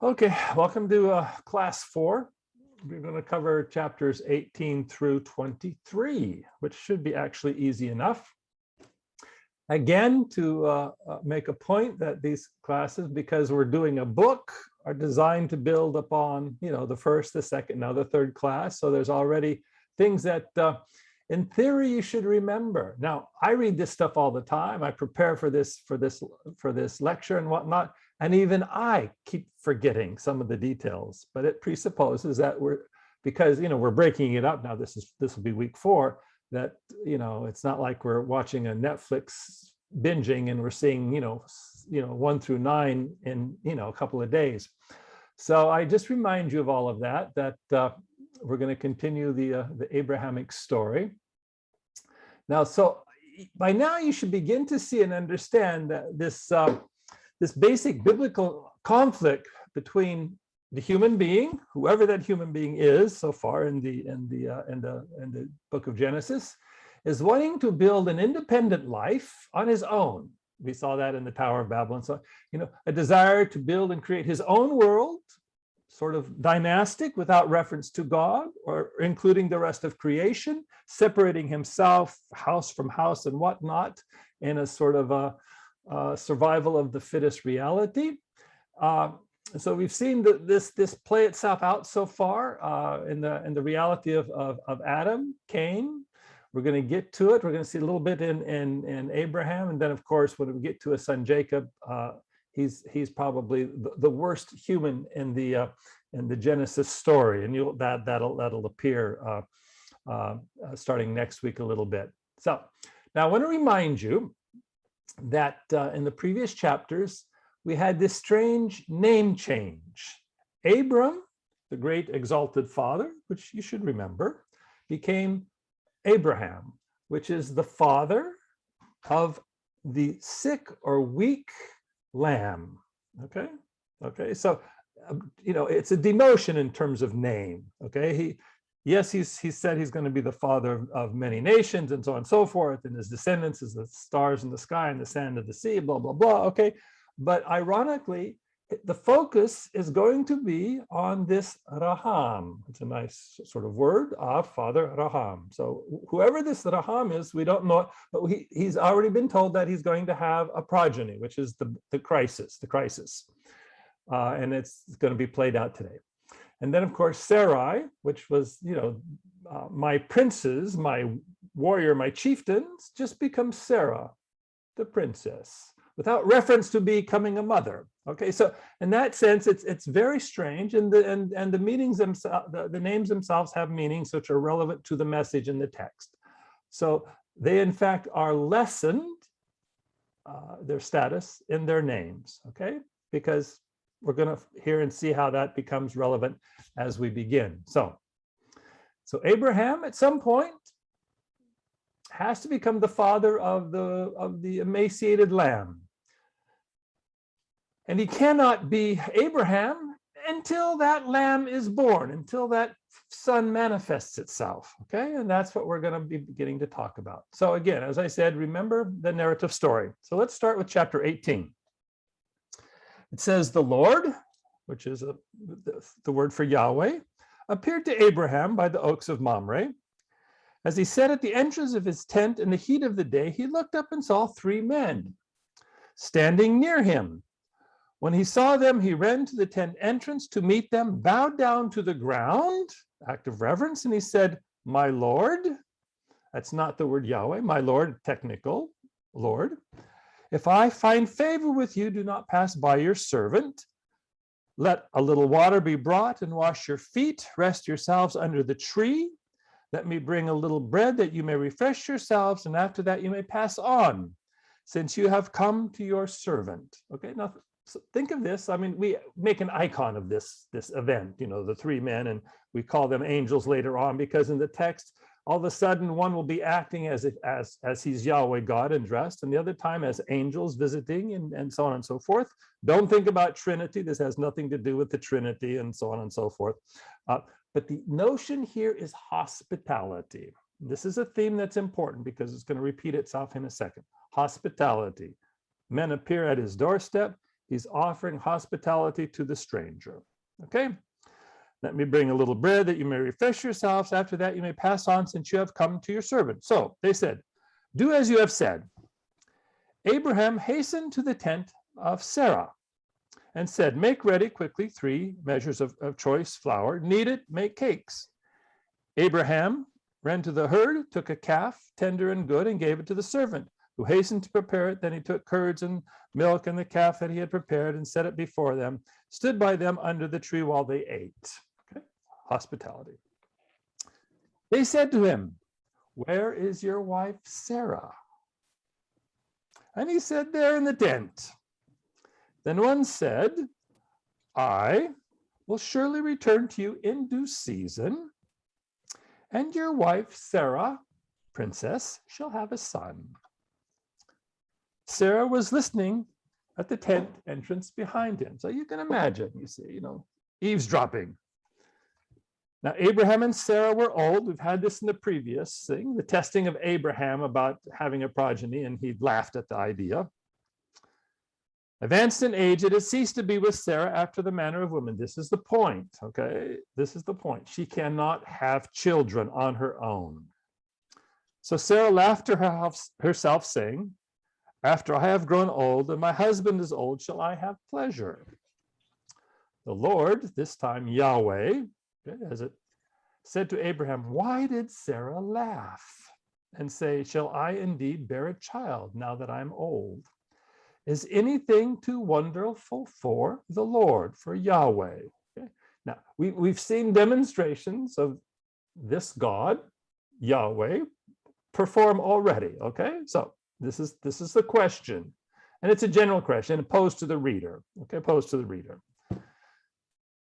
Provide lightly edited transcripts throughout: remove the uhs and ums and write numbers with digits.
Okay, welcome to class 4. We're going to cover chapters 18 through 23, which should be actually easy enough. Again, to make a point that these classes, because we're doing a book, are designed to build upon, the first, the second, now the third class. So there's already things that, in theory, you should remember. Now, I read this stuff all the time. I prepare for this lecture and whatnot. And even I keep forgetting some of the details, but it presupposes that because we're breaking it up now. This will be week 4. That it's not like we're watching a Netflix binging and we're seeing 1 through 9 in a couple of days. So I just remind you of all of that. We're going to continue the Abrahamic story. Now, so by now you should begin to see and understand that this basic biblical conflict between the human being, whoever that human being is so far in the book of Genesis, is wanting to build an independent life on his own. We saw that in the Tower of Babel. So, a desire to build and create his own world, sort of dynastic without reference to God or including the rest of creation, separating himself, house from house and whatnot, in a sort of a survival of the fittest reality. So we've seen this play itself out so far in the reality of Adam, Cain. We're going to get to it. We're going to see a little bit in Abraham, and then of course when we get to his son Jacob, he's probably the worst human in the Genesis story, and that'll appear starting next week a little bit. So now I want to remind you that in the previous chapters, we had this strange name change. Abram, the great exalted father, which you should remember, became Abraham, which is the father of the sick or weak lamb. Okay. So, it's a demotion in terms of name. Okay. He said he's going to be the father of many nations and so on and so forth, and his descendants is the stars in the sky and the sand of the sea, blah, blah, blah. Okay. But ironically, the focus is going to be on this Raham. It's a nice sort of word, Father Raham. So whoever this Raham is, we don't know, but he's already been told that he's going to have a progeny, which is the crisis. And it's going to be played out today. And then, of course, Sarai, which was, my princes, my warrior, my chieftains, just becomes Sarah, the princess, without reference to becoming a mother. Okay, so in that sense, it's very strange, and the meanings themselves, the names themselves have meanings which are relevant to the message in the text. So they, in fact, are lessened, their status in their names. Okay, because we're going to hear and see how that becomes relevant as we begin. So Abraham at some point has to become the father of the emaciated lamb. And he cannot be Abraham until that lamb is born, until that son manifests itself. Okay, and that's what we're going to be beginning to talk about. So again, as I said, remember the narrative story. So let's start with chapter 18. It says, the Lord, which is the word for Yahweh, appeared to Abraham by the oaks of Mamre. As he sat at the entrance of his tent in the heat of the day, he looked up and saw 3 men standing near him. When he saw them, he ran to the tent entrance to meet them, bowed down to the ground, act of reverence, and he said, my Lord. That's not the word Yahweh, my Lord, technical, Lord. If I find favor with you, do not pass by your servant. Let a little water be brought and wash your feet. Rest yourselves under the tree. Let me bring a little bread that you may refresh yourselves, and after that you may pass on, since you have come to your servant. Okay, now so think of this. I mean, we make an icon of this event, the 3 men, and we call them angels later on, because in the text, all of a sudden, one will be acting as he's Yahweh God and dressed, and the other time as angels visiting, and so on and so forth. Don't think about Trinity. This has nothing to do with the Trinity, and so on and so forth. But the notion here is hospitality. This is a theme that's important because it's going to repeat itself in a second. Hospitality. Men appear at his doorstep. He's offering hospitality to the stranger. Okay? Let me bring a little bread that you may refresh yourselves. After that, you may pass on, since you have come to your servant. So they said, do as you have said. Abraham hastened to the tent of Sarah and said, make ready quickly 3 measures of choice flour. Knead it, make cakes. Abraham ran to the herd, took a calf, tender and good, and gave it to the servant, who hastened to prepare it. Then he took curds and milk and the calf that he had prepared and set it before them, stood by them under the tree while they ate. Okay? Hospitality. They said to him, where is your wife Sarah? And he said, there in the tent. Then one said, I will surely return to you in due season, and your wife Sarah, princess, shall have a son. Sarah was listening at the tent entrance behind him. So you can imagine, you see, eavesdropping. Now, Abraham and Sarah were old. We've had this in the previous thing, the testing of Abraham about having a progeny, and he laughed at the idea. Advanced in age, it has ceased to be with Sarah after the manner of women. This is the point, okay? This is the point. She cannot have children on her own. So Sarah laughed to herself, saying, after I have grown old and my husband is old, shall I have pleasure? The Lord, this time Yahweh, as it said to Abraham, why did Sarah laugh and say, shall I indeed bear a child now that I'm old? Is anything too wonderful for the Lord, for Yahweh? Okay. Now, we've seen demonstrations of this God, Yahweh, perform already, okay? So this is the question, and it's a general question posed to the reader, okay, posed to the reader.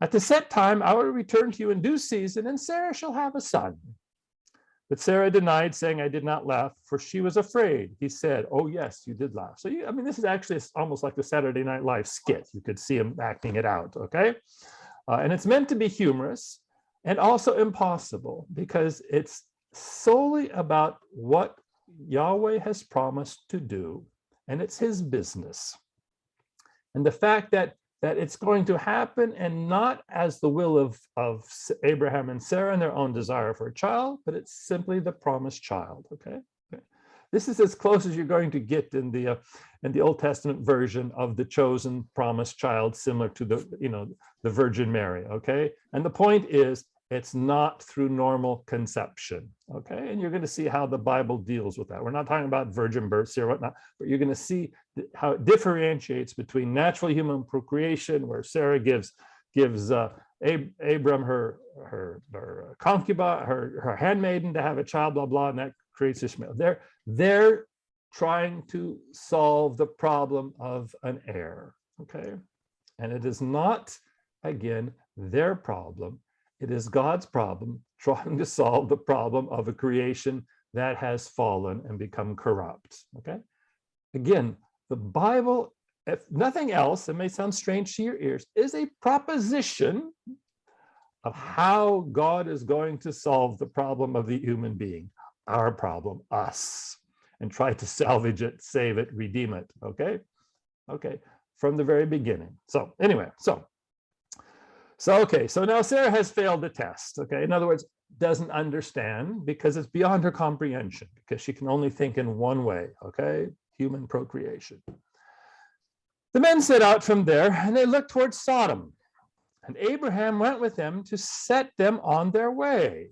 At the set time, I will return to you in due season, and Sarah shall have a son. But Sarah denied, saying, I did not laugh, for she was afraid. He said, oh, yes, you did laugh. So, this is actually almost like the Saturday Night Live skit. You could see him acting it out, okay? And it's meant to be humorous and also impossible, because it's solely about what Yahweh has promised to do, and it's his business. And the fact that it's going to happen, and not as the will of Abraham and Sarah and their own desire for a child, but it's simply the promised child, okay? This is as close as you're going to get in the Old Testament version of the chosen promised child, similar to the Virgin Mary, okay? And the point is, it's not through normal conception, okay? And you're going to see how the Bible deals with that. We're not talking about virgin births here, whatnot, but you're going to see how it differentiates between natural human procreation, where Sarah gives Abram her concubine, her handmaiden, to have a child, blah blah, and that creates Ishmael. They're trying to solve the problem of an heir, okay? And it is not, again, their problem. It is God's problem, trying to solve the problem of a creation that has fallen and become corrupt, okay? Again, the Bible, if nothing else, it may sound strange to your ears, is a proposition of how God is going to solve the problem of the human being, our problem, us, and try to salvage it, save it, redeem it, okay? Okay, from the very beginning. So anyway, so now Sarah has failed the test, okay? In other words, doesn't understand, because it's beyond her comprehension, because she can only think in one way, okay? Human procreation. The men set out from there, and they looked towards Sodom, and Abraham went with them to set them on their way.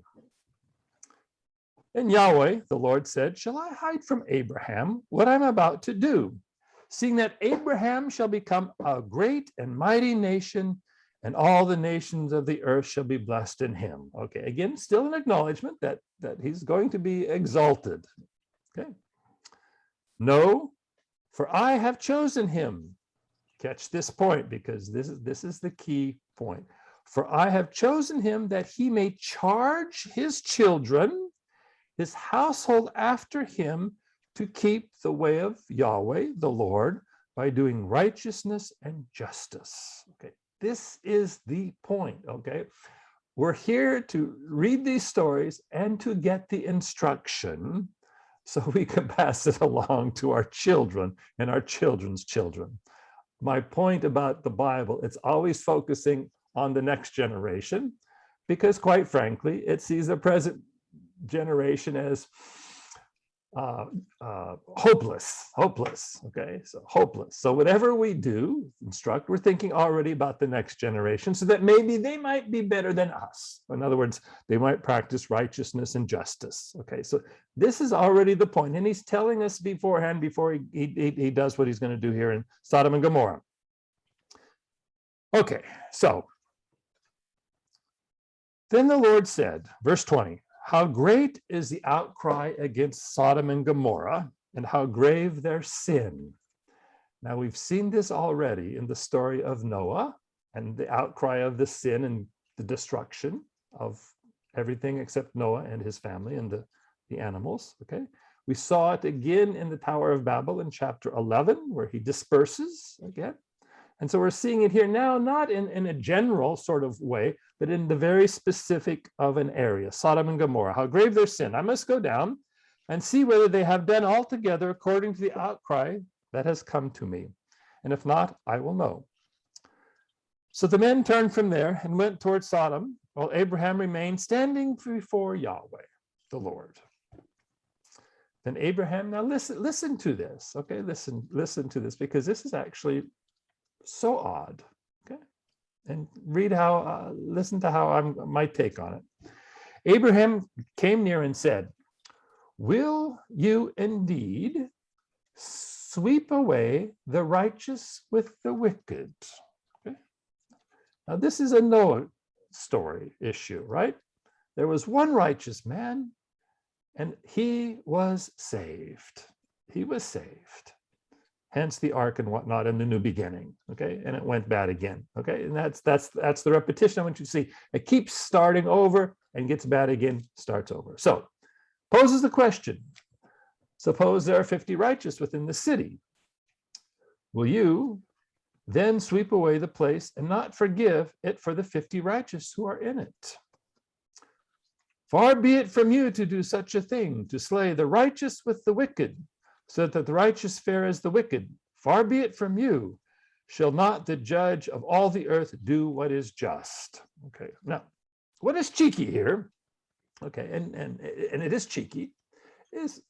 And Yahweh, the Lord, said, shall I hide from Abraham what I'm about to do, seeing that Abraham shall become a great and mighty nation, and all the nations of the earth shall be blessed in him. Okay, again, still an acknowledgement that he's going to be exalted. Okay. No, for I have chosen him. Catch this point, because this is the key point. For I have chosen him that he may charge his children, his household after him, to keep the way of Yahweh, the Lord, by doing righteousness and justice. Okay. This is the point, okay? We're here to read these stories and to get the instruction so we can pass it along to our children and our children's children. my point about the Bible. It's always focusing on the next generation, because quite frankly, it sees the present generation as hopeless, okay, so hopeless. So whatever we do, instruct, we're thinking already about the next generation, so that maybe they might be better than us. In other words, they might practice righteousness and justice, okay? So this is already the point, and he's telling us beforehand, before he does what he's going to do here in Sodom and Gomorrah. Okay, so then the Lord said, verse 20, how great is the outcry against Sodom and Gomorrah, and how grave their sin. Now we've seen this already in the story of Noah and the outcry of the sin and the destruction of everything except Noah and his family and the animals, okay? We saw it again in the Tower of Babel in chapter 11, where he disperses again. And so we're seeing it here now, not in a general sort of way, but in the very specific of an area, Sodom and Gomorrah, how grave their sin. I must go down and see whether they have done altogether according to the outcry that has come to me. And if not, I will know. So the men turned from there and went towards Sodom, while Abraham remained standing before Yahweh, the Lord. Then Abraham, now listen to this, okay? Listen to this, because this is actually so odd, okay? And read how, listen to how my take on it. Abraham came near and said, will you indeed sweep away the righteous with the wicked? Okay. Now this is a Noah story issue, right? There was one righteous man and he was saved. He was saved. Hence the ark and whatnot in the new beginning, okay? And it went bad again, okay? And that's the repetition I want you to see. It keeps starting over and gets bad again, starts over. So poses the question, suppose there are 50 righteous within the city. Will you then sweep away the place and not forgive it for the 50 righteous who are in it? Far be it from you to do such a thing, to slay the righteous with the wicked, so that the righteous fare as the wicked. Far be it from you. Shall not the judge of all the earth do what is just? Okay, now, what is cheeky here, okay, and it is cheeky, is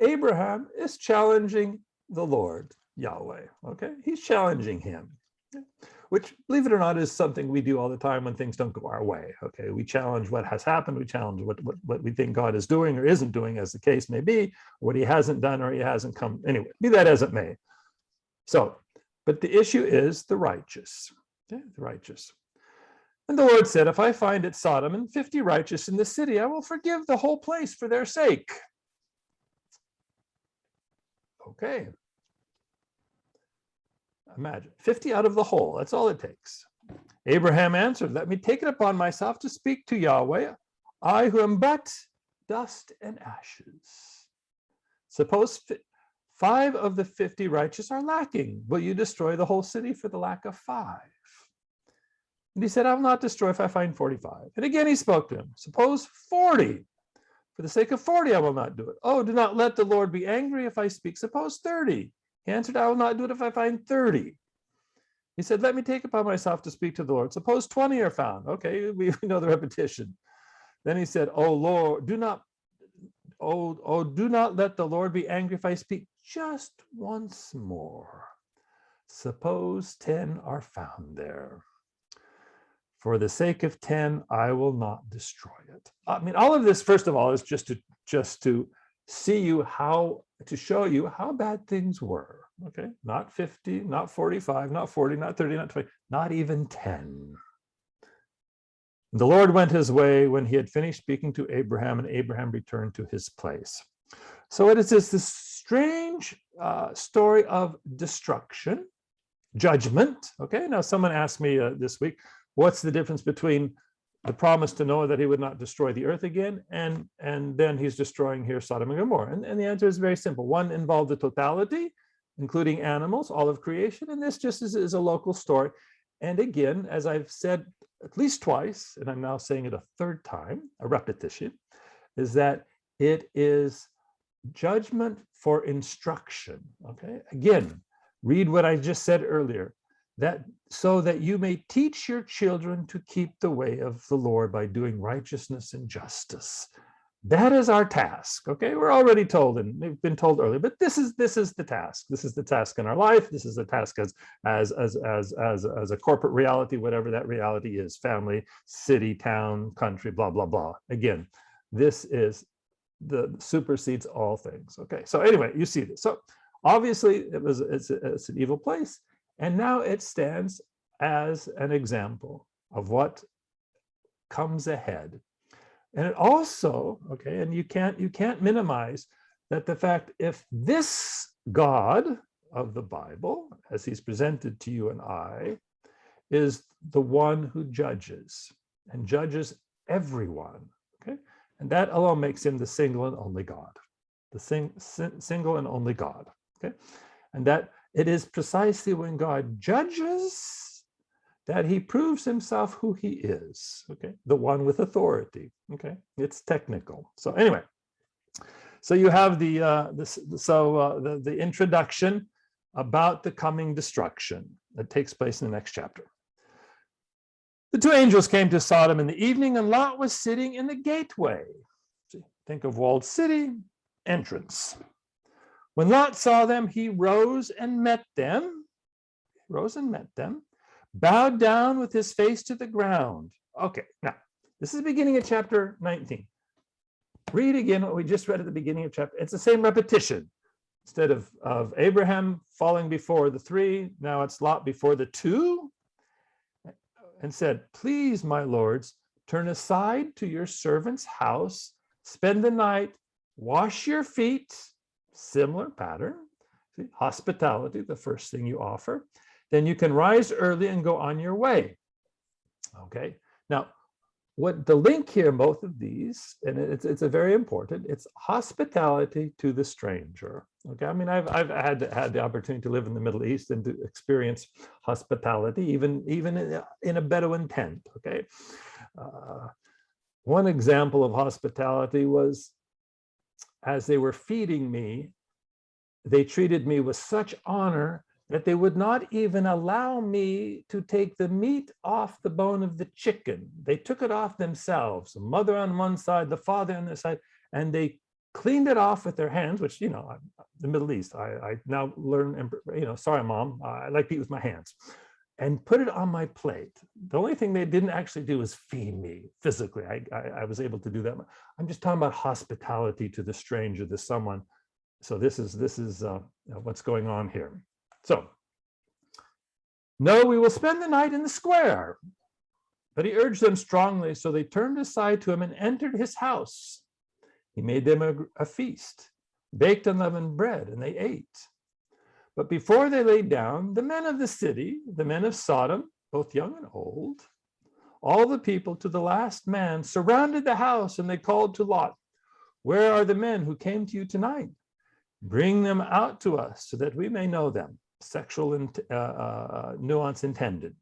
Abraham is challenging the Lord, Yahweh, okay? He's challenging him, which, believe it or not, is something we do all the time when things don't go our way, okay? We challenge what has happened, we challenge what we think God is doing or isn't doing, as the case may be, what he hasn't done or he hasn't come, anyway, be that as it may. So, but the issue is the righteous, okay? The righteous. And the Lord said, if I find at Sodom and 50 righteous in the city, I will forgive the whole place for their sake. Okay. Imagine 50 out of the whole, that's all it takes. Abraham answered, let me take it upon myself to speak to Yahweh, I who am but dust and ashes. Suppose 5 of the 50 righteous are lacking. Will you destroy the whole city for the lack of 5? And he said, I will not destroy if I find 45. And again he spoke to him, suppose 40. For the sake of 40, I will not do it. Oh, do not let the Lord be angry if I speak. Suppose 30. He answered, I will not do it if I find 30. He said, let me take upon myself to speak to the Lord. Suppose 20 are found. Okay, we know the repetition. Then he said, oh Lord, do not let the Lord be angry if I speak just once more. Suppose 10 are found there. For the sake of 10, I will not destroy it. I mean, all of this, first of all, is just to see you how, to show you how bad things were, okay? Not 50, not 45, not 40, not 30, not 20, not even 10. The Lord went his way when he had finished speaking to Abraham, and Abraham returned to his place. So it is this strange story of destruction, judgment, okay? Now, someone asked me this week, what's the difference between the promise to Noah that he would not destroy the earth again, and then he's destroying here Sodom and Gomorrah? And the answer is very simple. One involved the totality, including animals, all of creation, and this just is a local story. And again, as I've said at least twice, and I'm now saying it a third time, a repetition, is that it is judgment for instruction, okay? Again, Read what I just said earlier, that so that you may teach your children to keep the way of the Lord by doing righteousness and justice. That is our task. Okay, we're already told, and we've been told earlier, but this is the task. This is the task in our life. This is the task as a corporate reality, whatever that reality is: family, city, town, country, blah blah blah. Again, this is the supersedes all things. Okay, so anyway, you see this. So obviously, it's an evil place, and now it stands as an example of what comes ahead. And it also, okay, and you can't minimize that the fact, if this God of the Bible, as he's presented to you and I, is the one who judges and judges everyone, okay, and that alone makes him the single and only God, the single and only God, okay, and that it is precisely when God judges that he proves himself who he is, okay, the one with authority, okay, it's technical. So anyway, so you have the introduction about the coming destruction that takes place in the next chapter. The two angels came to Sodom in the evening, and Lot was sitting in the gateway. See, think of walled city, entrance. When Lot saw them, he rose and met them, bowed down with his face to the ground. Okay, now, this is the beginning of chapter 19. Read again what we just read at the beginning of chapter. It's the same repetition. Instead of Abraham falling before the three, now it's Lot before the two, and said, "Please, my lords, turn aside to your servant's house, spend the night, wash your feet," similar pattern. See, hospitality, the first thing you offer. Then you can rise early and go on your way. Okay, now what the link here, both of these, and it's a very important, it's hospitality to the stranger. Okay, I mean, I've had the opportunity to live in the Middle East and to experience hospitality, even in a Bedouin tent. Okay, one example of hospitality was, as they were feeding me, they treated me with such honor that they would not even allow me to take the meat off the bone of the chicken. They took it off themselves, the mother on one side, the father on the side, and they cleaned it off with their hands, which, you know, the Middle East, I now learn, you know, sorry, mom, I like to eat with my hands, and put it on my plate. The only thing they didn't actually do was feed me physically. I was able to do that. I'm just talking about hospitality to the stranger, to someone. So this is what's going on here. So, "No, we will spend the night in the square." But he urged them strongly, so they turned aside to him and entered his house. He made them a feast, baked unleavened bread, and they ate. But before they lay down, the men of the city, the men of Sodom, both young and old, all the people to the last man, surrounded the house, and they called to Lot, "Where are the men who came to you tonight? Bring them out to us so that we may know them." Sexual nuance intended.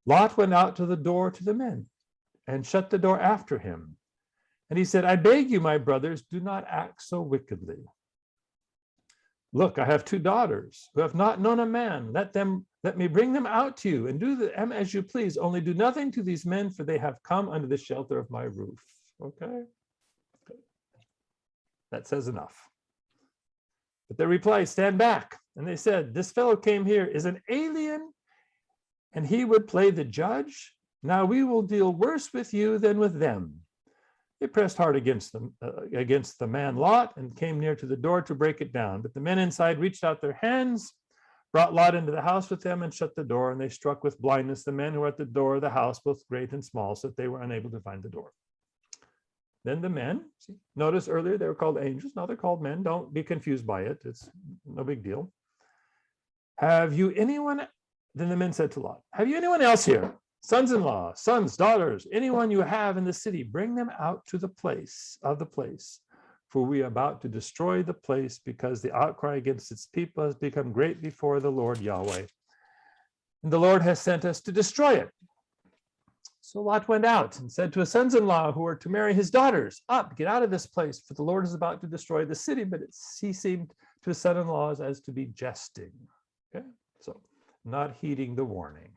Lot went out to the door to the men and shut the door after him. And he said, "I beg you, my brothers, do not act so wickedly. Look, I have two daughters who have not known a man. Let me bring them out to you, and do them as you please. Only do nothing to these men, for they have come under the shelter of my roof." Okay? That says enough. But they replied, "Stand back." And they said, "This fellow came here is an alien, and he would play the judge. Now we will deal worse with you than with them." They pressed hard against the man Lot, and came near to the door to break it down. But the men inside reached out their hands, brought Lot into the house with them, and shut the door. And they struck with blindness the men who were at the door of the house, both great and small, so that they were unable to find the door. Then the men, see, notice earlier they were called angels, now they're called men. Don't be confused by it. It's no big deal. "Have you anyone," then the men said to Lot, "Have you anyone else here? Sons-in-law, sons, daughters, anyone you have in the city, bring them out to the place, for we are about to destroy the place, because the outcry against its people has become great before the Lord Yahweh. And the Lord has sent us to destroy it." So Lot went out and said to his sons-in-law who were to marry his daughters, "Up, get out of this place, for the Lord is about to destroy the city." But he seemed to his son-in-laws as to be jesting. So not heeding the warning.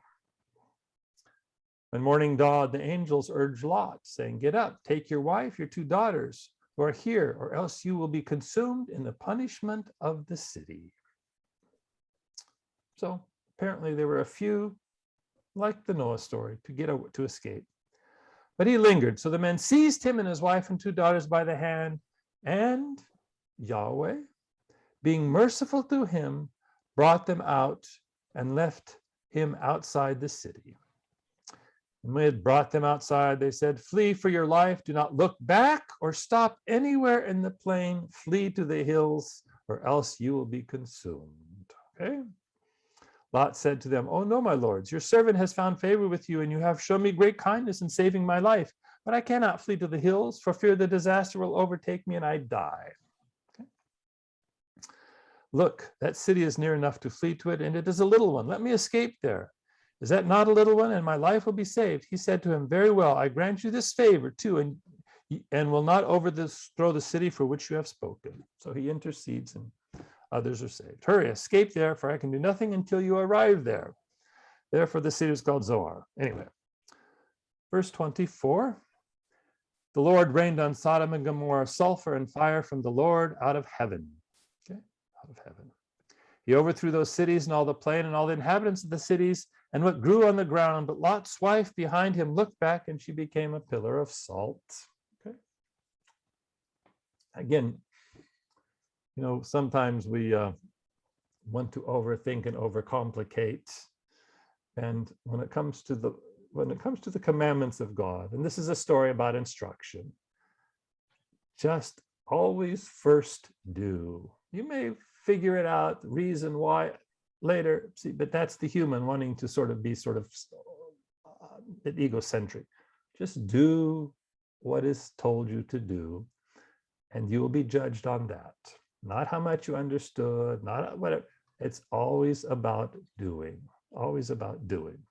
When morning dawned, the angels urged Lot, saying, "Get up, take your wife, your 2 daughters, who are here, or else you will be consumed in the punishment of the city." So apparently there were a few, like the Noah story, to escape. But he lingered. So the men seized him and his wife and 2 daughters by the hand, and Yahweh, being merciful to him, brought them out and left him outside the city. And when they had brought them outside, they said, "Flee for your life. Do not look back or stop anywhere in the plain. Flee to the hills, or else you will be consumed." Okay. Lot said to them, "Oh no, my lords, your servant has found favor with you, and you have shown me great kindness in saving my life. But I cannot flee to the hills, for fear the disaster will overtake me and I die. Okay. Look, that city is near enough to flee to it, and it is a little one. Let me escape there. Is that not a little one, and my life will be saved?" He said to him, "Very well, I grant you this favor too, and will not overthrow the city for which you have spoken." So he intercedes and others are saved. "Hurry, escape there, for I can do nothing until you arrive there." Therefore the city is called Zoar. Anyway, verse 24. The Lord rained on Sodom and Gomorrah sulfur and fire from the Lord out of heaven. Okay, out of heaven. He overthrew those cities and all the plain and all the inhabitants of the cities and what grew on the ground. But Lot's wife behind him looked back, and she became a pillar of salt. Okay. Again, sometimes we want to overthink and overcomplicate. And when it comes to the commandments of God, and this is a story about instruction, just always first do. You may figure it out, reason why later, see, but that's the human wanting to be egocentric. Just do what is told you to do, and you will be judged on that. Not how much you understood, not whatever. It's always about doing, always about doing.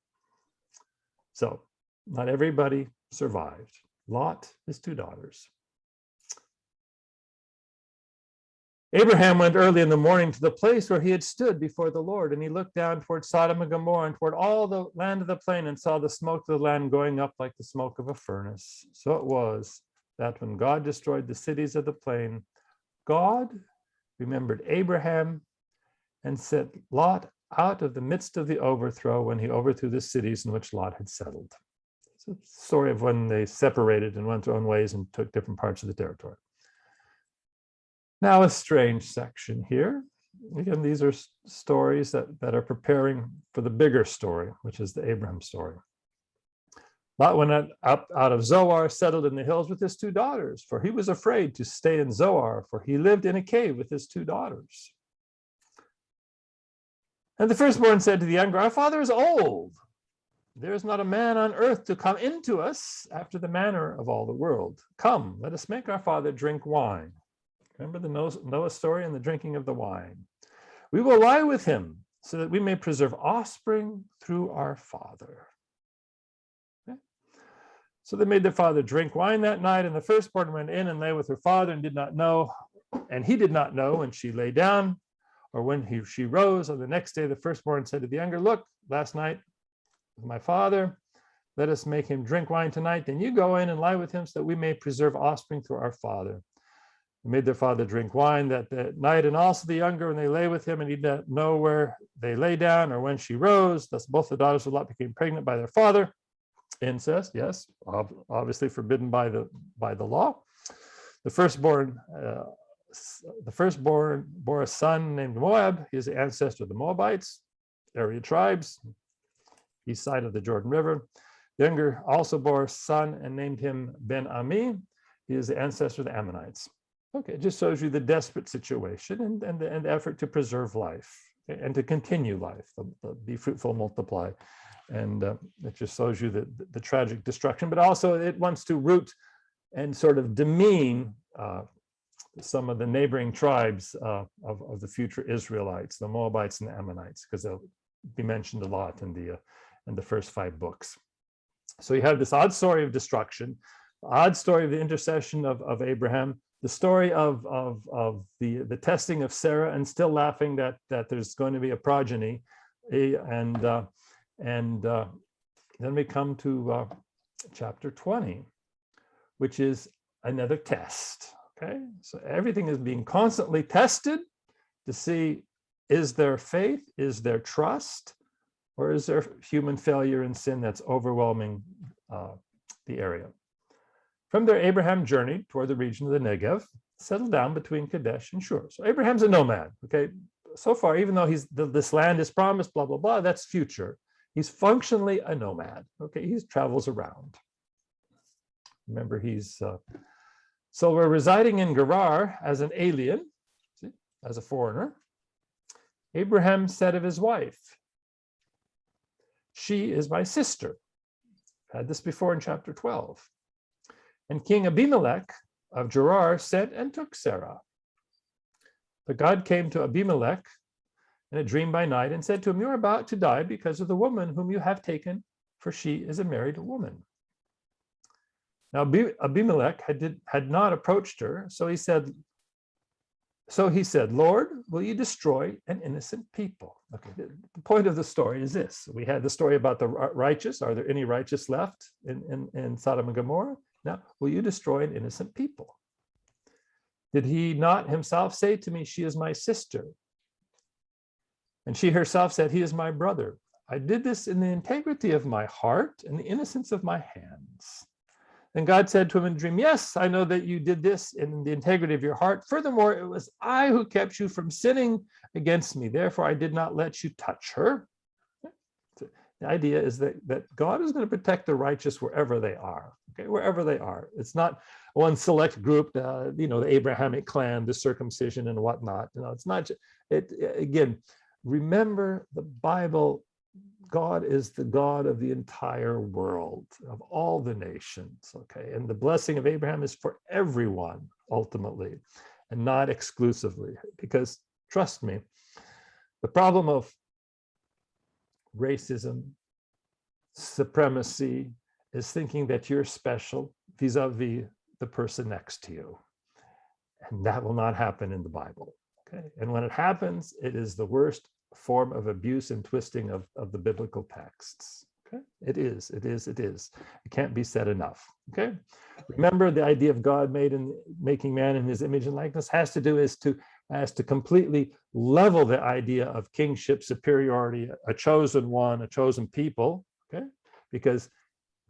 So not everybody survived. Lot, his 2 daughters. Abraham went early in the morning to the place where he had stood before the Lord, and he looked down toward Sodom and Gomorrah and toward all the land of the plain, and saw the smoke of the land going up like the smoke of a furnace. So it was that when God destroyed the cities of the plain, God remembered Abraham and sent Lot out of the midst of the overthrow when he overthrew the cities in which Lot had settled. It's a story of when they separated and went their own ways and took different parts of the territory. Now a strange section here. Again, these are stories that are preparing for the bigger story, which is the Abraham story. Lot went up out of Zoar, settled in the hills with his 2 daughters, for he was afraid to stay in Zoar, for he lived in a cave with his 2 daughters. And the firstborn said to the younger, "Our father is old. There is not a man on earth to come into us after the manner of all the world. Come, let us make our father drink wine." Remember the Noah story and the drinking of the wine. "We will lie with him so that we may preserve offspring through our father." Okay. So they made their father drink wine that night, and the firstborn went in and lay with her father and he did not know when she lay down or when she rose. On the next day, the firstborn said to the younger, "Look, last night with my father, let us make him drink wine tonight. Then you go in and lie with him so that we may preserve offspring through our father." They made their father drink wine that night, and also the younger, when they lay with him, and he did not know where they lay down or when she rose. Thus both the daughters of Lot became pregnant by their father. Incest, yes, obviously forbidden by the law. The firstborn bore a son named Moab. He is the ancestor of the Moabites, area tribes, east side of the Jordan River. The younger also bore a son and named him Ben-Ami. He is the ancestor of the Ammonites. Okay, it just shows you the desperate situation and the effort to preserve life and to continue life, be fruitful, multiply. And it just shows you the tragic destruction, but also it wants to root and sort of demean some of the neighboring tribes of the future Israelites, the Moabites and the Ammonites, because they'll be mentioned a lot in the first 5 books. So you have this odd story of destruction, odd story of the intercession of Abraham, the story of the testing of Sarah, and still laughing that there's going to be a progeny, And then we come to chapter 20, which is another test. Okay, so everything is being constantly tested to see, is there faith, is there trust, or is there human failure and sin that's overwhelming the area? From there, Abraham journeyed toward the region of the Negev, settled down between Kadesh and Shur. So Abraham's a nomad. Okay, so far, even though this land is promised, blah blah blah, that's future. He's functionally a nomad. Okay, he travels around. Remember, so we're residing in Gerar as an alien, see, as a foreigner. Abraham said of his wife, "She is my sister." Had this before in chapter 12. And King Abimelech of Gerar sent and took Sarah. But God came to Abimelech in a dream by night and said to him, "You are about to die because of the woman whom you have taken, for she is a married woman." Now Abimelech had not approached her, so he said, "Lord, will you destroy an innocent people?" Okay, the point of the story is this. We had the story about the righteous. Are there any righteous left in Sodom and Gomorrah? Now, will you destroy an innocent people? Did he not himself say to me, "She is my sister"? And she herself said, "He is my brother." I did this in the integrity of my heart and the innocence of my hands. And God said to him in a dream, "Yes, I know that you did this in the integrity of your heart. Furthermore, it was I who kept you from sinning against me. Therefore, I did not let you touch her." The idea is that God is going to protect the righteous wherever they are, okay, wherever they are. It's not one select group, the Abrahamic clan, the circumcision and whatnot. It's not. Again, remember the Bible. God is the God of the entire world, of all the nations, okay? And the blessing of Abraham is for everyone, ultimately, and not exclusively. Because, trust me, the problem of racism, supremacy, is thinking that you're special vis-a-vis the person next to you. And that will not happen in the Bible, okay? And when it happens, it is the worst form of abuse and twisting of the biblical texts. Okay, it is. It can't be said enough. Okay, remember the idea of God making man in his image and likeness has to completely level the idea of kingship, superiority, a chosen one, a chosen people. Okay, because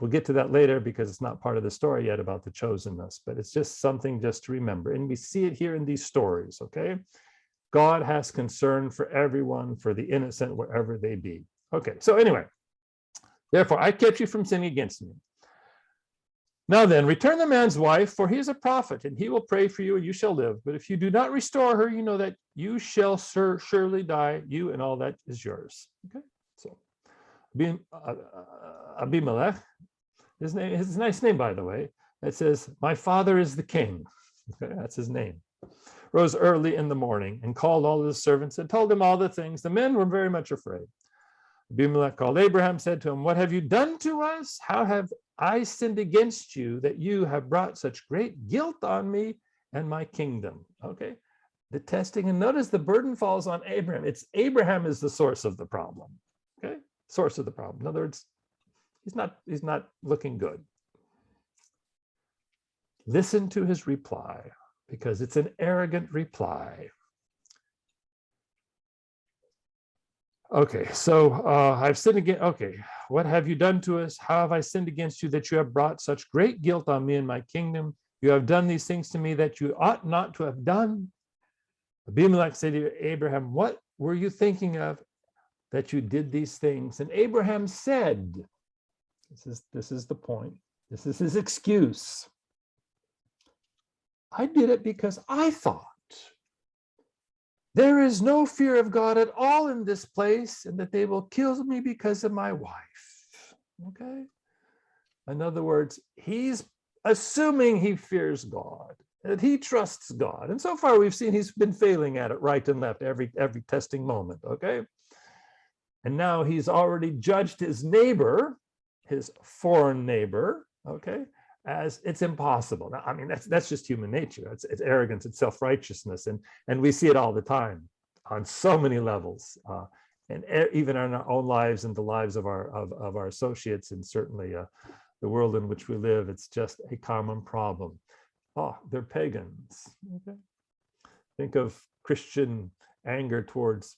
we'll get to that later because it's not part of the story yet about the chosenness, but it's just something just to remember, and we see it here in these stories. Okay. God has concern for everyone, for the innocent, wherever they be. Okay, so anyway, therefore I kept you from sinning against me. Now then, return the man's wife, for he is a prophet, and he will pray for you, and you shall live. But if you do not restore her, you know that you shall surely die, you and all that is yours. Okay, so Abimelech, his a nice name, by the way. It says, "My father is the king." Okay, that's his name. Rose early in the morning and called all his servants and told them all the things. The men were very much afraid. Abimelech called Abraham, said to him, "What have you done to us? How have I sinned against you that you have brought such great guilt on me and my kingdom?" Okay, the testing, and notice the burden falls on Abraham. It's Abraham is the source of the problem. Okay, source of the problem. In other words, he's not looking good. Listen to his reply, because it's an arrogant reply. Okay, so I've sinned again. Okay, what have you done to us? How have I sinned against you that you have brought such great guilt on me and my kingdom? You have done these things to me that you ought not to have done. Abimelech said to Abraham, "What were you thinking of that you did these things?" And Abraham said, this is the point. This is his excuse. "I did it because I thought there is no fear of God at all in this place, and that they will kill me because of my wife." Okay. In other words, he's assuming he fears God, that he trusts God. And so far we've seen he's been failing at it right and left every testing moment. Okay. And now he's already judged his neighbor, his foreign neighbor, okay, as it's impossible. Now, I mean, that's just human nature. It's arrogance, it's self-righteousness, and we see it all the time on so many levels and even in our own lives and the lives of our associates, and certainly the world in which we live, it's just a common problem. Oh, they're pagans. Okay. Think of Christian anger towards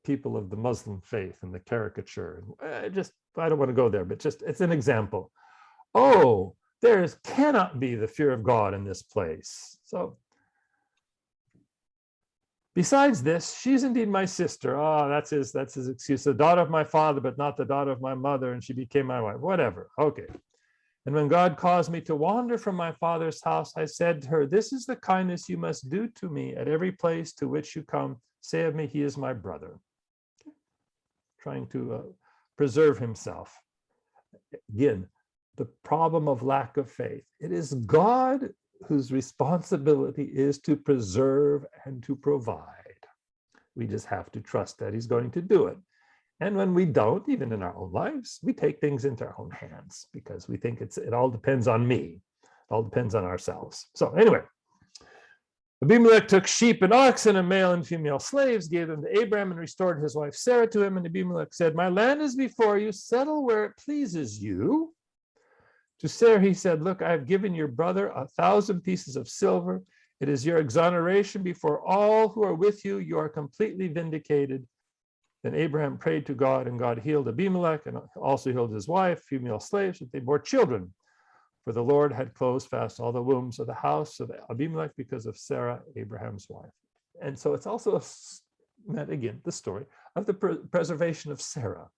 people of the Muslim faith and the caricature. I don't want to go there, but just it's an example. Oh, there cannot be the fear of God in this place. So besides this, she's indeed my sister. Oh, that's his excuse. The daughter of my father, but not the daughter of my mother, and she became my wife. Whatever. Okay. And when God caused me to wander from my father's house, I said to her, this is the kindness you must do to me at every place to which you come. Say of me, he is my brother. Trying to preserve himself. Again, the problem of lack of faith. It is God whose responsibility is to preserve and to provide. We just have to trust that he's going to do it. And when we don't, even in our own lives, we take things into our own hands because we think it all depends on me. It all depends on ourselves. So anyway, Abimelech took sheep and oxen and male and female slaves, gave them to Abraham, and restored his wife Sarah to him. And Abimelech said, my land is before you, settle where it pleases you. To Sarah he said, look, I have given your brother 1,000 pieces of silver. It is your exoneration before all who are with you. You are completely vindicated. Then Abraham prayed to God, and God healed Abimelech and also healed his wife, female slaves, that they bore children. For the Lord had closed fast all the wombs of the house of Abimelech because of Sarah, Abraham's wife. And so it's also meant, again, the story of the preservation of Sarah.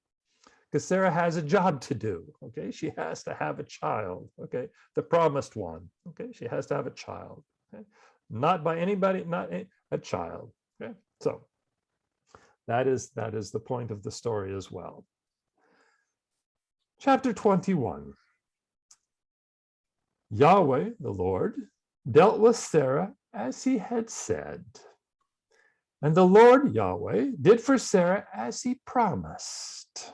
Because Sarah has a job to do, okay? She has to have a child, okay? The promised one, okay? She has to have a child, okay? Not by anybody, not a child, okay? So that is the point of the story as well. Chapter 21. Yahweh, the Lord, dealt with Sarah as he had said. And the Lord Yahweh did for Sarah as he promised.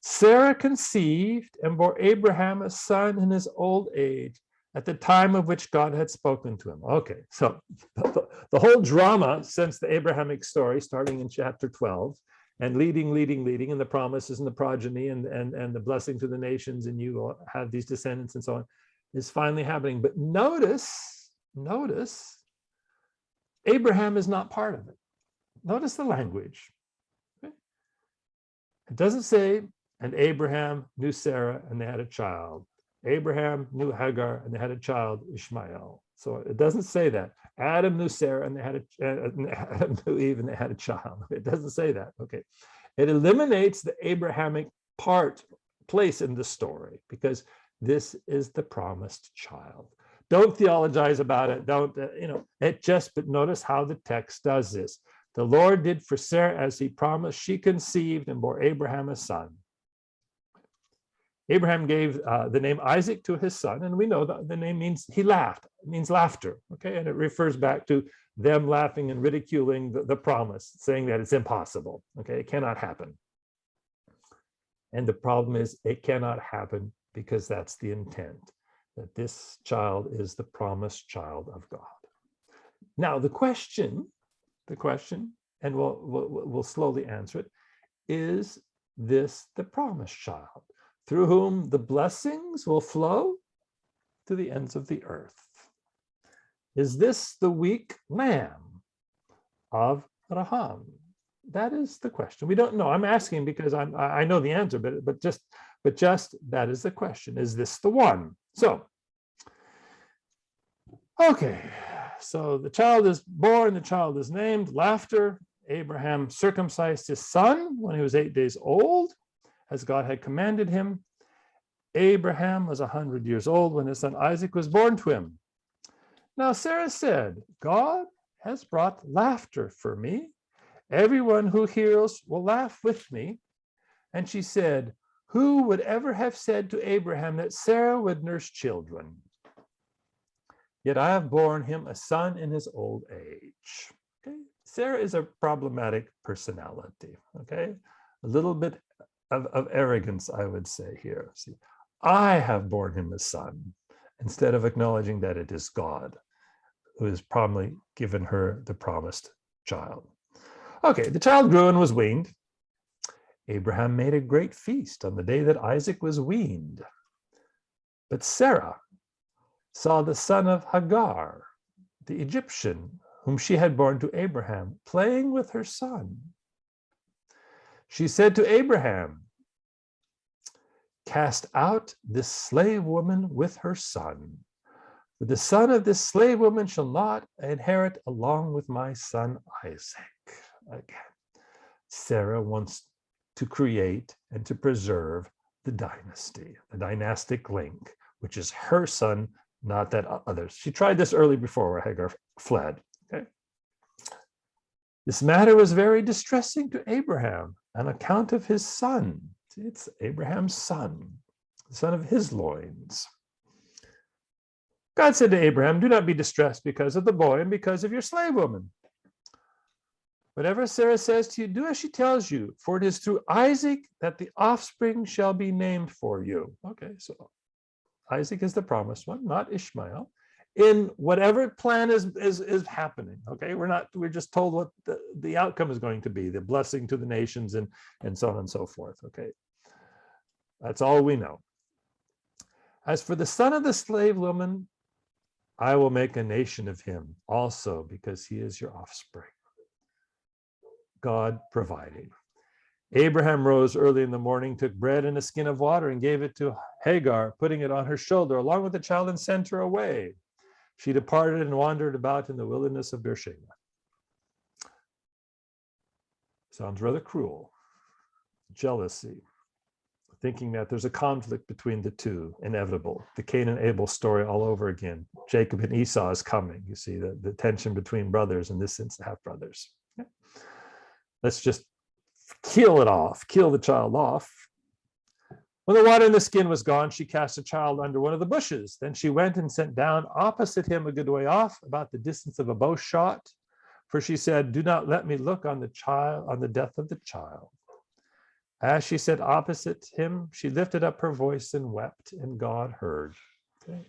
Sarah conceived and bore Abraham a son in his old age at the time of which God had spoken to him. Okay, so the whole drama since the Abrahamic story, starting in chapter 12, and leading, and the promises and the progeny and the blessing to the nations, and you will have these descendants and so on, is finally happening. But notice, Abraham is not part of it. Notice the language. Okay? It doesn't say, and Abraham knew Sarah and they had a child. Abraham knew Hagar and they had a child, Ishmael. So it doesn't say that. Adam knew Sarah and they had Adam knew Eve and they had a child. It doesn't say that. Okay. It eliminates the Abrahamic place in the story because this is the promised child. Don't theologize about it. Don't, but notice how the text does this. The Lord did for Sarah as he promised. She conceived and bore Abraham a son. Abraham gave the name Isaac to his son, and we know that the name means he laughed. It means laughter, okay? And it refers back to them laughing and ridiculing the promise, saying that it's impossible, okay? It cannot happen. And the problem is it cannot happen because that's the intent, that this child is the promised child of God. Now, the question, and we'll slowly answer it, is this the promised child, through whom the blessings will flow to the ends of the earth? Is this the weak lamb of Raham? That is the question. We don't know. I'm asking because I know the answer, but just that is the question. Is this the one? So, okay. So the child is born, the child is named, laughter. Abraham circumcised his son when he was 8 days old, as God had commanded him. Abraham was 100 years old when his son Isaac was born to him. Now Sarah said, God has brought laughter for me. Everyone who hears will laugh with me. And she said, who would ever have said to Abraham that Sarah would nurse children? Yet I have borne him a son in his old age. Okay? Sarah is a problematic personality. Okay, a little bit of arrogance, I would say here. See, I have borne him a son, instead of acknowledging that it is God who has probably given her the promised child. Okay, the child grew and was weaned. Abraham made a great feast on the day that Isaac was weaned. But Sarah saw the son of Hagar, the Egyptian, whom she had borne to Abraham, playing with her son. She said to Abraham, "Cast out this slave woman with her son, for the son of this slave woman shall not inherit along with my son Isaac." Again, Sarah wants to create and to preserve the dynasty, the dynastic link, which is her son, not that others. She tried this early before where Hagar fled. Okay. This matter was very distressing to Abraham on account of his son. See, it's Abraham's son, the son of his loins. God said to Abraham, "Do not be distressed because of the boy and because of your slave woman. Whatever Sarah says to you, do as she tells you, for it is through Isaac that the offspring shall be named for you." Okay, so Isaac is the promised one, not Ishmael, in whatever plan is happening. Okay, we're just told what the outcome is going to be, the blessing to the nations and so on and so forth. Okay, that's all we know. As for the son of the slave woman, I will make a nation of him also, because he is your offspring. God providing. Abraham rose early in the morning, took bread and a skin of water, and gave it to Hagar, putting it on her shoulder, along with the child, and sent her away. She departed and wandered about in the wilderness of Beersheba. Sounds rather cruel. Jealousy. Thinking that there's a conflict between the two, inevitable. The Cain and Abel story all over again. Jacob and Esau is coming. You see the tension between brothers, in this sense, half brothers. Okay. Let's just kill it off, kill the child off. When the water in the skin was gone, she cast the child under one of the bushes. Then she went and sat down opposite him a good way off, about the distance of a bow shot. For she said, "Do not let me look on the child, on the death of the child." As she sat opposite him, she lifted up her voice and wept, and God heard. Okay.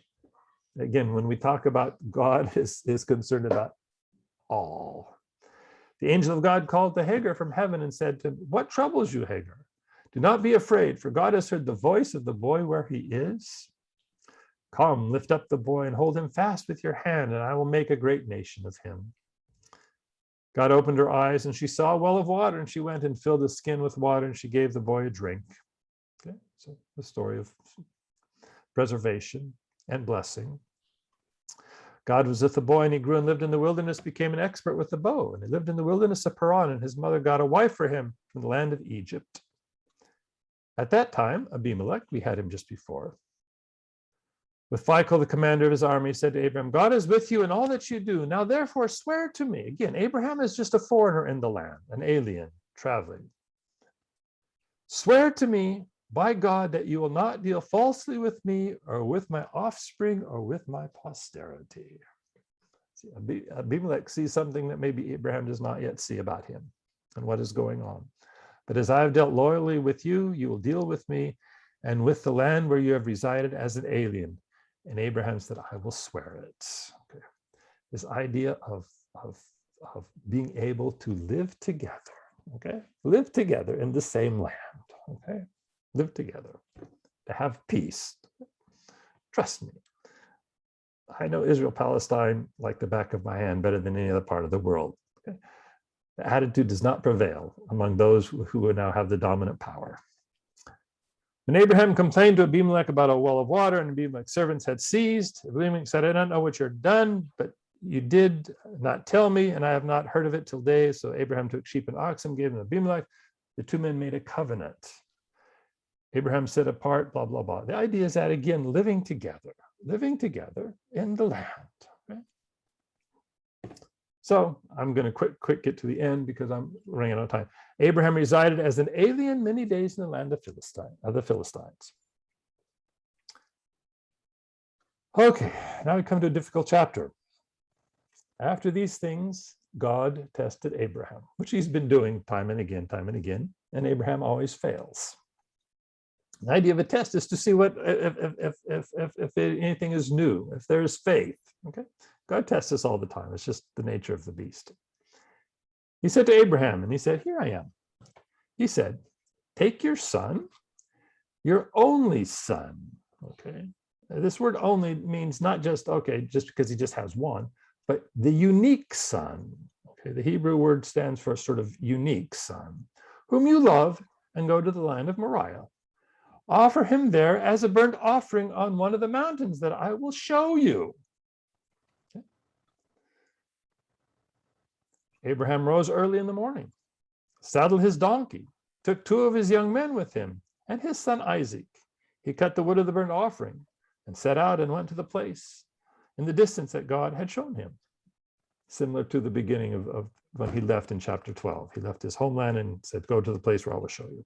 Again, when we talk about God is concerned about all. The angel of God called to Hagar from heaven and said to him, "What troubles you, Hagar? Do not be afraid, for God has heard the voice of the boy where he is. Come, lift up the boy and hold him fast with your hand, and I will make a great nation of him." God opened her eyes, and she saw a well of water, and she went and filled the skin with water, and she gave the boy a drink. Okay, so the story of preservation and blessing. God was with the boy, and he grew and lived in the wilderness, became an expert with the bow, and he lived in the wilderness of Paran, and his mother got a wife for him from the land of Egypt. At that time, Abimelech, we had him just before, with Phicol, the commander of his army, said to Abraham, "God is with you in all that you do. Now therefore swear to me." Again, Abraham is just a foreigner in the land, an alien traveling. "Swear to me by God that you will not deal falsely with me or with my offspring or with my posterity." See, Abimelech sees something that maybe Abraham does not yet see about him and what is going on. "But as I have dealt loyally with you, you will deal with me and with the land where you have resided as an alien." And Abraham said, "I will swear it." Okay. This idea of being able to live together, okay? Live together in the same land, okay? Live together, to have peace. Trust me. I know Israel-Palestine like the back of my hand better than any other part of the world. Okay? The attitude does not prevail among those who now have the dominant power. When Abraham complained to Abimelech about a well of water, and Abimelech's servants had seized, Abimelech said, "I don't know what you're done, but you did not tell me, and I have not heard of it till day." So Abraham took sheep and oxen, gave them to Abimelech. The two men made a covenant. Abraham set apart, blah, blah, blah. The idea is that, again, living together in the land. Okay? So I'm going to quick get to the end because I'm running out of time. Abraham resided as an alien many days in the land of the Philistines. Okay, now we come to a difficult chapter. After these things, God tested Abraham, which he's been doing time and again, and Abraham always fails. The idea of a test is to see what if anything is new, if there is faith. Okay, God tests us all the time. It's just the nature of the beast. He said to Abraham, and he said, here I am. He said, take your son, your only son. Okay. This word only means not just, okay, just because he just has one, but the unique son. Okay. The Hebrew word stands for a sort of unique son, whom you love, and go to the land of Moriah. Offer him there as a burnt offering on one of the mountains that I will show you. Okay. Abraham rose early in the morning, saddled his donkey, took 2 of his young men with him, and his son Isaac. He cut the wood of the burnt offering and set out and went to the place in the distance that God had shown him. Similar to the beginning of when he left in chapter 12. He left his homeland and said, go to the place where I will show you.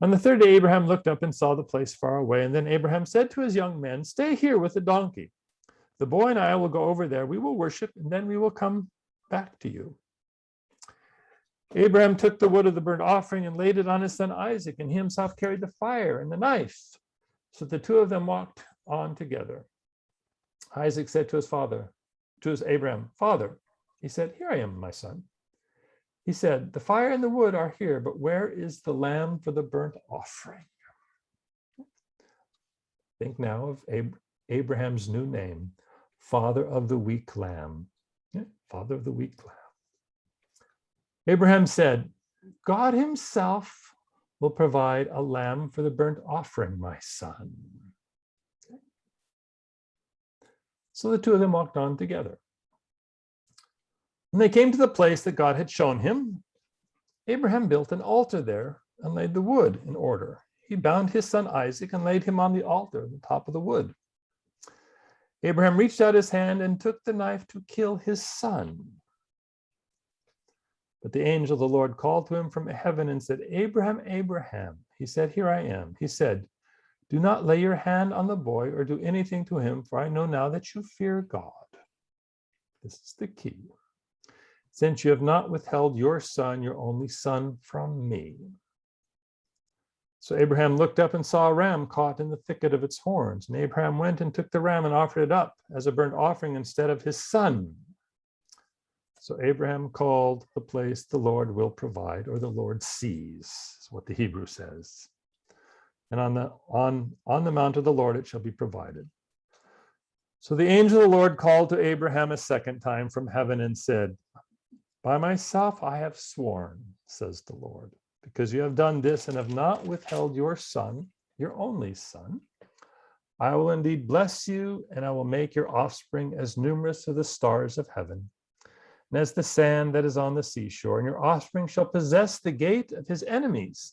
On the 3rd day, Abraham looked up and saw the place far away. And then Abraham said to his young men, stay here with the donkey. The boy and I will go over there. We will worship, and then we will come back to you. Abraham took the wood of the burnt offering and laid it on his son Isaac, and he himself carried the fire and the knife. So the 2 of them walked on together. Isaac said to his father, to his Abraham, Father. He said, here I am, my son. He said, the fire and the wood are here, but where is the lamb for the burnt offering? Think now of Abraham's new name, Father of the weak lamb. Father of the weak lamb. Abraham said, God himself will provide a lamb for the burnt offering, my son. So the 2 of them walked on together. When they came to the place that God had shown him, Abraham built an altar there and laid the wood in order. He bound his son Isaac and laid him on the altar, the top of the wood. Abraham reached out his hand and took the knife to kill his son. But the angel of the Lord called to him from heaven and said, Abraham, Abraham. He said, here I am. He said, do not lay your hand on the boy or do anything to him, for I know now that you fear God. This is the key. Since you have not withheld your son, your only son, from me. So Abraham looked up and saw a ram caught in the thicket of its horns. And Abraham went and took the ram and offered it up as a burnt offering instead of his son. So Abraham called the place the Lord will provide, or the Lord sees, is what the Hebrew says. And on the mount of the Lord it shall be provided. So the angel of the Lord called to Abraham a second time from heaven and said, by myself I have sworn, says the Lord, because you have done this and have not withheld your son, your only son. I will indeed bless you, and I will make your offspring as numerous as the stars of heaven, and as the sand that is on the seashore. And your offspring shall possess the gate of his enemies.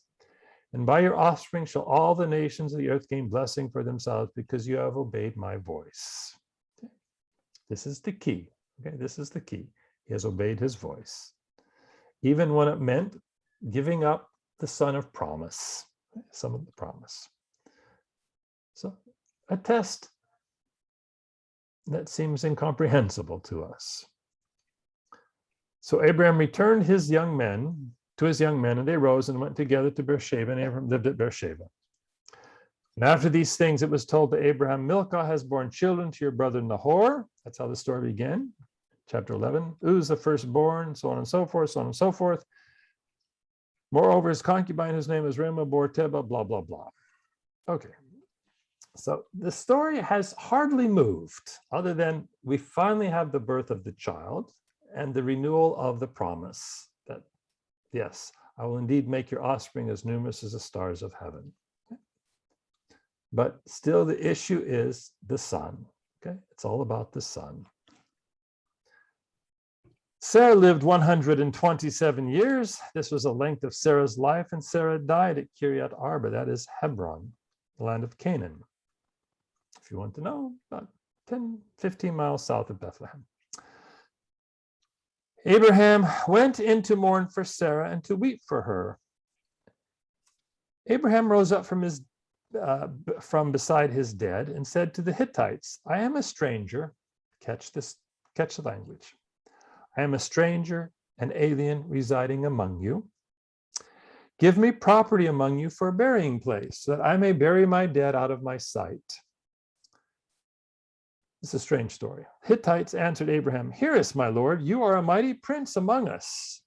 And by your offspring shall all the nations of the earth gain blessing for themselves, because you have obeyed my voice. This is the key. Okay, this is the key. He has obeyed his voice, even when it meant giving up the son of promise, some of the promise. So a test that seems incomprehensible to us. So Abraham returned to his young men, and they rose and went together to Beersheba, and Abraham lived at Beersheba. And after these things, it was told to Abraham, Milcah has borne children to your brother Nahor. That's how the story began. Chapter 11, Uz the firstborn, so on and so forth, so on and so forth. Moreover, his concubine, whose name is Reumah, bore Tebah, blah, blah, blah. Okay, so the story has hardly moved, other than we finally have the birth of the child and the renewal of the promise that, yes, I will indeed make your offspring as numerous as the stars of heaven. Okay? But still the issue is the son. Okay, it's all about the son. Sarah lived 127 years. This was the length of Sarah's life, and Sarah died at Kiryat Arba, that is Hebron, the land of Canaan. If you want to know, about 10, 15 miles south of Bethlehem. Abraham went in to mourn for Sarah and to weep for her. Abraham rose up from beside his dead and said to the Hittites, I am a stranger. Catch the language. I am a stranger, an alien residing among you. Give me property among you for a burying place, so that I may bury my dead out of my sight. It's a strange story. Hittites answered Abraham, "Hear us, my lord, you are a mighty prince among us.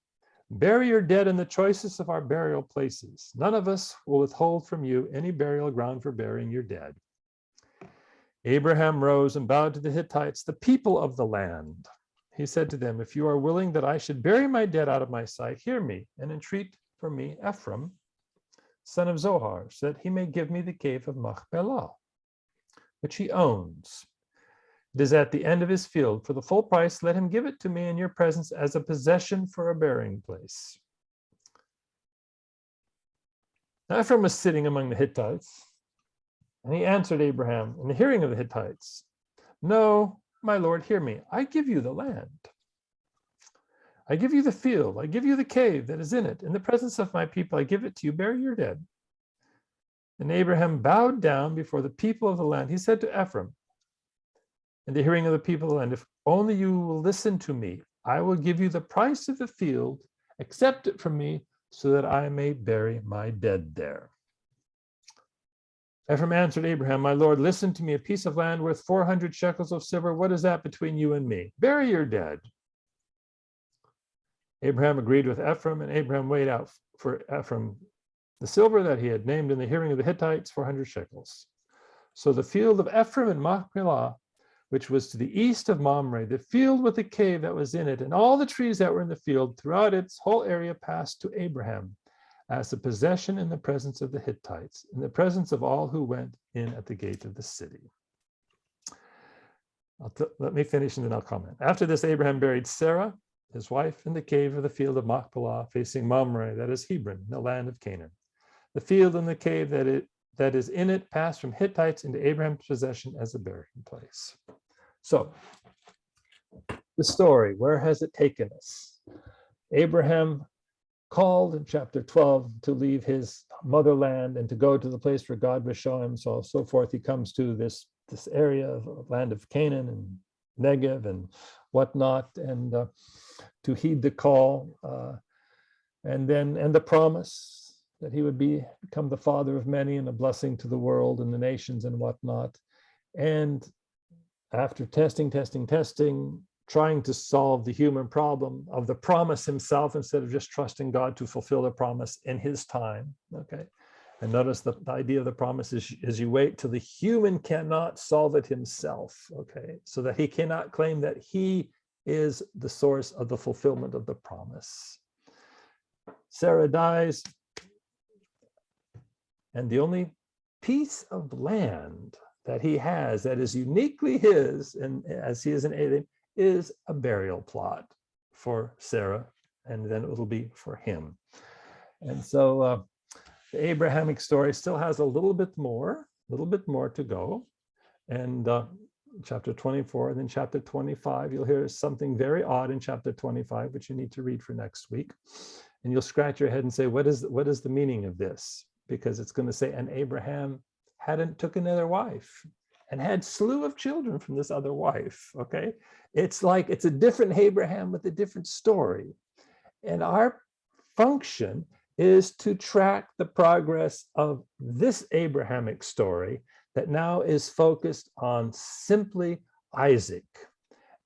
Bury your dead in the choicest of our burial places. None of us will withhold from you any burial ground for burying your dead." Abraham rose and bowed to the Hittites, the people of the land. He said to them, "If you are willing that I should bury my dead out of my sight, hear me and entreat for me Ephraim, son of Zohar, so that he may give me the cave of Machpelah, which he owns. It is at the end of his field. For the full price, let him give it to me in your presence as a possession for a burying place." Now Ephraim was sitting among the Hittites, and he answered Abraham in the hearing of the Hittites, "No, my lord, hear me. I give you the land. I give you the field. I give you the cave that is in it. In the presence of my people, I give it to you. Bury your dead." And Abraham bowed down before the people of the land. He said to Ephraim, in the hearing of the people of the land, "If only you will listen to me, I will give you the price of the field. Accept it from me so that I may bury my dead there." Ephraim answered Abraham, "My lord, listen to me. A piece of land worth 400 shekels of silver. What is that between you and me? Bury your dead." Abraham agreed with Ephraim, and Abraham weighed out for Ephraim the silver that he had named in the hearing of the Hittites, 400 shekels. So the field of Ephraim in Machpelah, which was to the east of Mamre, the field with the cave that was in it, and all the trees that were in the field throughout its whole area, passed to Abraham as a possession in the presence of the Hittites, in the presence of all who went in at the gate of the city. Let me finish and then I'll comment. After this, Abraham buried Sarah, his wife, in the cave of the field of Machpelah, facing Mamre, that is Hebron, the land of Canaan. The field and the cave that is in it passed from Hittites into Abraham's possession as a burying place. So, the story, where has it taken us? Abraham called in chapter 12 to leave his motherland and to go to the place where God would show him. So forth, he comes to this area of land of Canaan and Negev and whatnot, and to heed the call, and the promise that he would become the father of many and a blessing to the world and the nations and whatnot. And after testing, trying to solve the human problem of the promise himself instead of just trusting God to fulfill the promise in his time. Okay. And notice the idea of the promise is you wait till the human cannot solve it himself. Okay. So that he cannot claim that he is the source of the fulfillment of the promise. Sarah dies, and the only piece of land that he has that is uniquely his, and as he is an alien, is a burial plot for Sarah, and then it'll be for him. And so the Abrahamic story still has a little bit more to go. And chapter 24, and then chapter 25, you'll hear something very odd in chapter 25, which you need to read for next week. And you'll scratch your head and say, what is the meaning of this? Because it's going to say, and Abraham took another wife and had slew of children from this other wife. Okay, it's like it's a different Abraham with a different story, and our function is to track the progress of this Abrahamic story that now is focused on simply Isaac.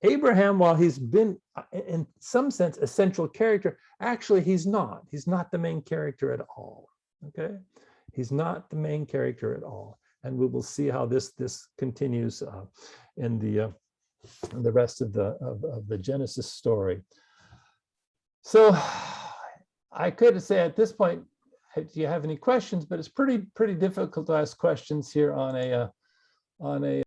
Abraham, while he's been in some sense a central character, actually he's not the main character at all. Okay, he's not the main character at all, and we will see how this continues in the rest of the Genesis story. So I could say at this point, do you have any questions? But it's pretty difficult to ask questions here on a